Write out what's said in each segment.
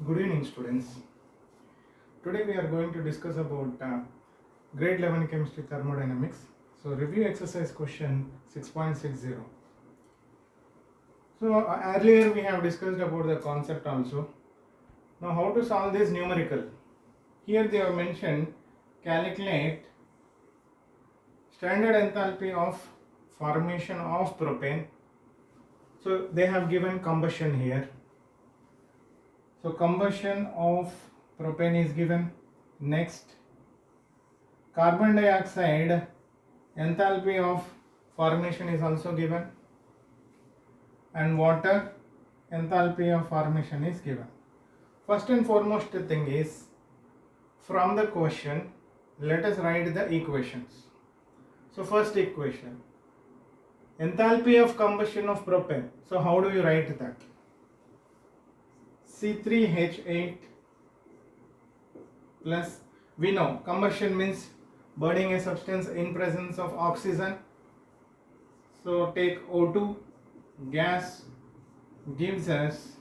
Good evening, students. Today we are going to discuss about grade 11 chemistry thermodynamics. So review exercise question 6.60. So earlier we have discussed about the concept also. Now how to solve this numerical? Here they have mentioned calculate standard enthalpy of formation of propane. So they have given combustion here. So combustion of propane is given. Next, carbon dioxide enthalpy of formation is also given, and water enthalpy of formation is given. First and foremost thing is, from the question let us write the equations. So first equation, enthalpy of combustion of propane. So how do you write that? C3H8 plus, we know combustion means burning a substance in presence of oxygen. So take O2 gas gives us,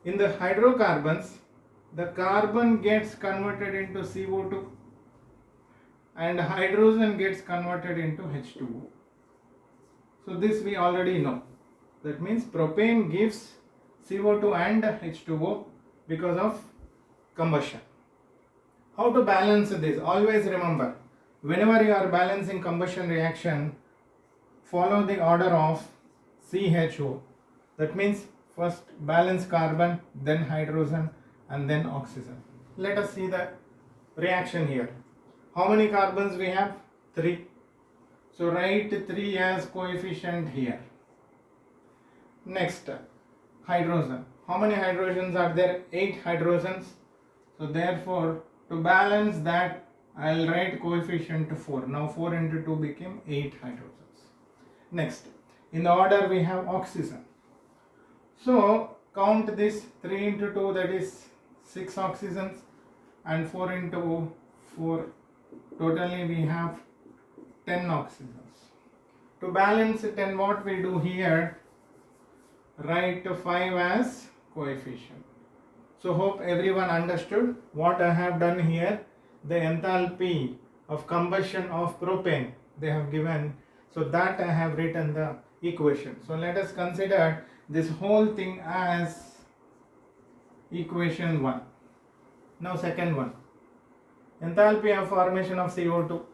in the hydrocarbons the carbon gets converted into CO2 and hydrogen gets converted into H2O. So this we already know. That means propane gives CO2 and H2O because of combustion. How to balance this? Always remember, whenever you are balancing combustion reaction, follow the order of CHO. That means first balance carbon, then hydrogen, and then oxygen. Let us see the reaction here. How many carbons we have? 3. So write 3 as coefficient here. Next, hydrogen. How many hydrogens are there? 8 hydrogens. So therefore, to balance that, I will write coefficient 4. Now 4 into 2 became 8 hydrogens. Next, in the order we have oxygen. So count this, 3 into 2, that is 6 oxygens, and 4 into 4, totally we have 10 oxygens. To balance 10, what we do here? Write 5 as coefficient. So hope everyone understood what I have done here. The enthalpy of combustion of propane they have given, so that I have written the equation. So let us consider this whole thing as equation 1. Now second one, enthalpy of formation of CO2.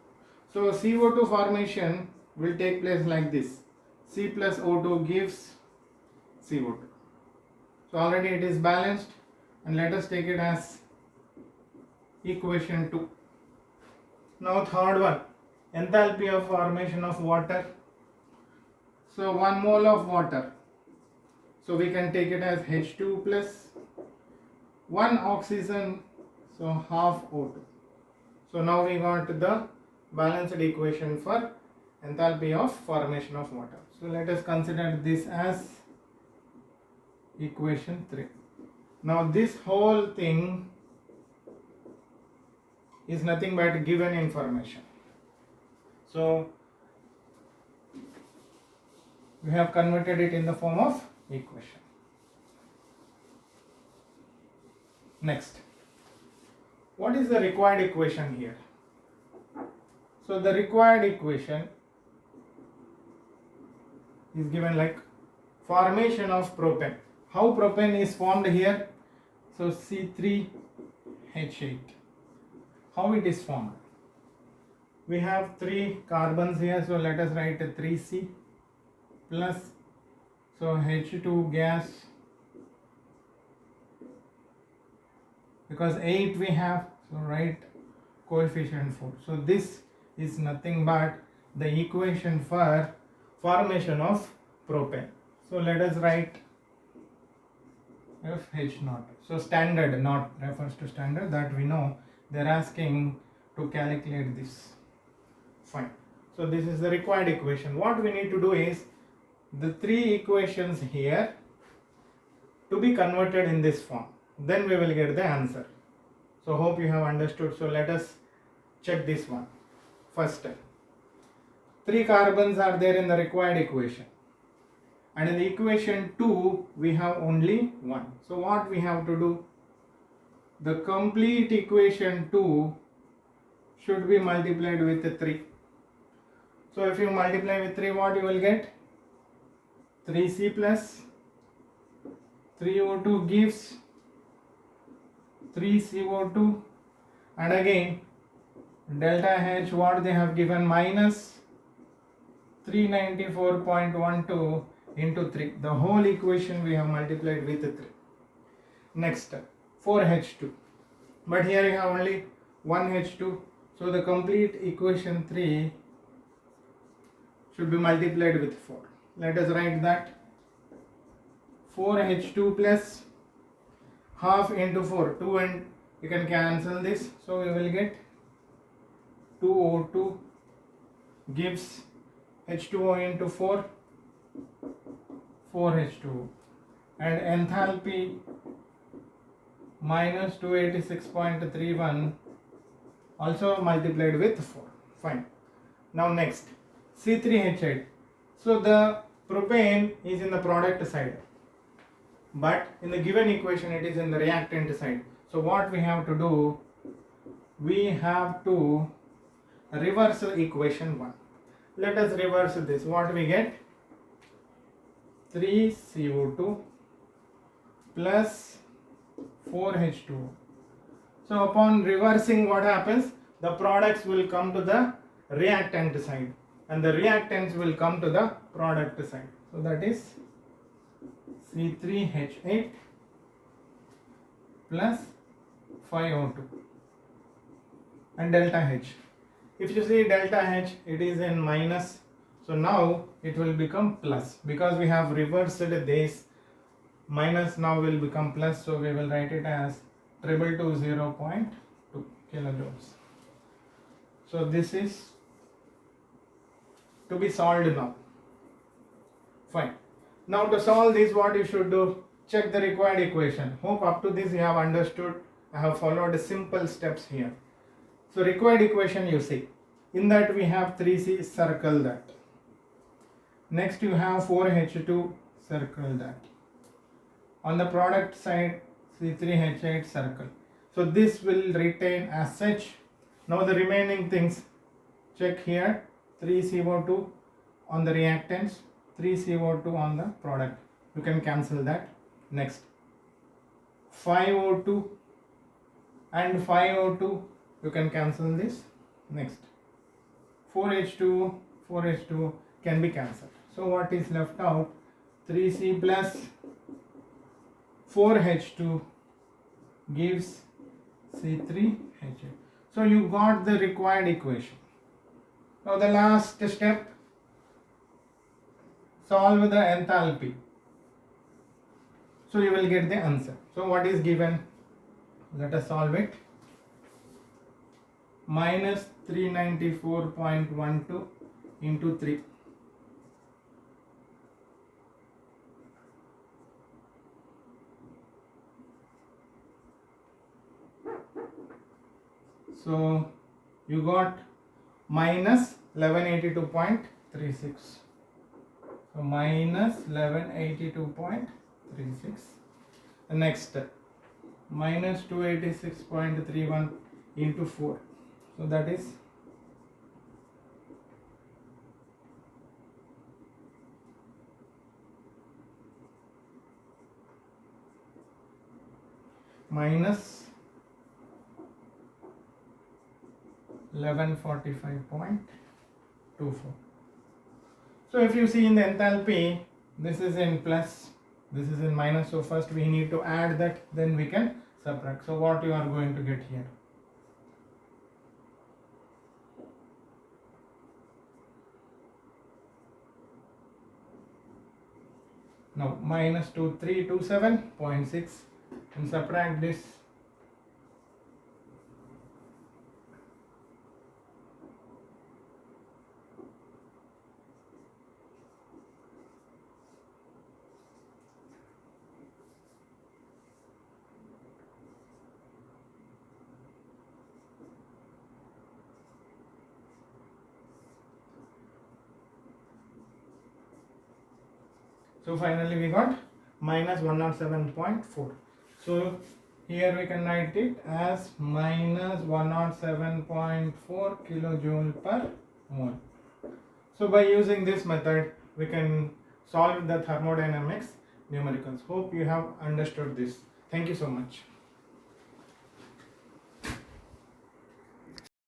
So CO2 formation will take place like this. C plus O2 gives CO2. So already it is balanced, and let us take it as equation 2. Now third one, enthalpy of formation of water. So 1 mole of water, so we can take it as H2 plus 1 oxygen, so half O2. So now we got the balanced equation for enthalpy of formation of water. So let us consider this as equation 3. Now this whole thing is nothing but given information. So we have converted it in the form of equation. Next, what is the required equation here? So the required equation is given like formation of propane. How propane is formed here? So C3H8. How it is formed? We have 3 carbons here, so let us write a 3C plus, so H2 gas, because 8 we have, so write coefficient 4. So this is nothing but the equation for formation of propane. So let us write FH0. So standard, not refers to standard, that we know. They are asking to calculate this. Fine. So this is the required equation. What we need to do is the 3 equations here to be converted in this form. Then we will get the answer. So hope you have understood. So let us check this one. First, 3 carbons are there in the required equation, and in the equation 2 we have only 1. So what we have to do? The complete equation 2 should be multiplied with 3. So if you multiply with 3, what you will get? 3C plus 3O2 gives 3CO2, and again delta H, what they have given, minus 394.12 into 3. The whole equation we have multiplied with 3. Next, 4H2. But here you have only 1H2. So the complete equation 3 should be multiplied with 4. Let us write that. 4H2 plus half into 4. 2 and you can cancel this. So we will get 2O2 gives H2O into 4, 4H2O, and enthalpy minus 286.31 also multiplied with 4. Fine. Now next, C3H8. So the propane is in the product side, but in the given equation it is in the reactant side. So what we have to do? We have to reverse equation 1. Let us reverse this. What we get? 3CO2 plus 4H2O. So upon reversing, what happens? The products will come to the reactant side and the reactants will come to the product side. So that is C3H8 plus 5O2 and delta H. If you see delta H, it is in minus. So now it will become plus because we have reversed this. Minus now will become plus. So we will write it as 222 kilojoules. So this is to be solved now. Fine. Now to solve this, what you should do? Check the required equation. Hope up to this you have understood. I have followed simple steps here. So required equation, you see, in that we have 3C, circle that. Next you have 4H2, circle that. On the product side, C3H8, circle. So this will retain as such. Now the remaining things, check here, 3CO2 on the reactants, 3CO2 on the product. You can cancel that. Next, 5O2 and 5O2, you can cancel this. Next, 4H2 can be cancelled. So what is left out? 3C plus 4H2 gives C3H8. So you got the required equation. Now the last step, solve the enthalpy. So you will get the answer. So what is given? Let us solve it. Minus 394.12 into 3. So you got minus 1182.36. So minus 1182.36. Next, minus 286.31 into 4. So that is minus 1145.24. So if you see in the enthalpy, this is in plus, this is in minus. So first we need to add that, then we can subtract. So what you are going to get here? Now minus 2327.6 and subtract this. So finally we got minus 107.4. So here we can write it as minus 107.4 kilojoule per mole. So by using this method we can solve the thermodynamics numericals. Hope you have understood this. Thank you so much.